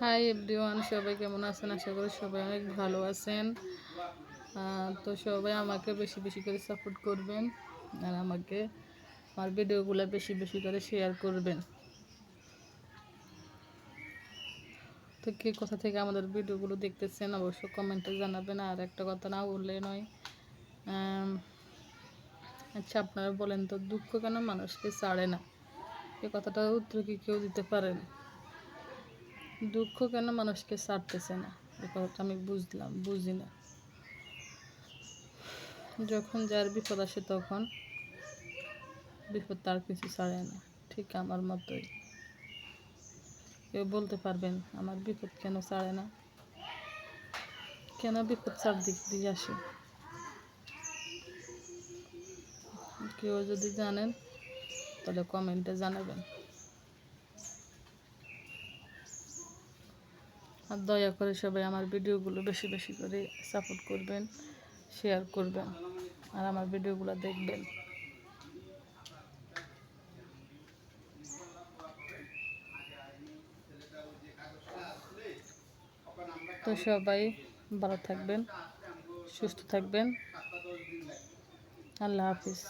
Hi everyone, সবাই কেমন আছেন? আশা করি সবাই অনেক ভালো আছেন। তো সবাই আমাকে বেশি বেশি করে সাপোর্ট করবেন আর আমাকে আমার ভিডিওগুলো বেশি বেশি করে শেয়ার করবেন। তো কে কোথা থেকে আমাদের ভিডিওগুলো দেখতেছেন অবশ্যই কমেন্টে জানাবেন। আর একটা কথা না বললে নয়। আচ্ছা, আপনারা বলেন তো, দুঃখ কেন মানুষকে ছাড়ে না? এ কথাটার উত্তর কি কেউ দিতে পারেন? দুঃখ কেন মানুষকে ছাড়তেছে না, এ কথাটা আমি বুঝি না। যখন যার বিপদ আসে তখন বিপদ তার কিছু ছাড়ে না, ঠিক আমার মতোই। কেউ বলতে পারবেন আমার বিপদ কেন ছাড়ে না? কেন বিপদ চারদিক দিয়ে আসে? কেউ যদি জানেন তাহলে কমেন্টে জানাবেন। আর দয়া করে সবাই আমার ভিডিওগুলো বেশি বেশি করে সাপোর্ট করবেন, শেয়ার করবেন আর আমার ভিডিওগুলো দেখবেন। তো সবাই ভালো থাকবেন, সুস্থ থাকবেন। আল্লাহ হাফিজ।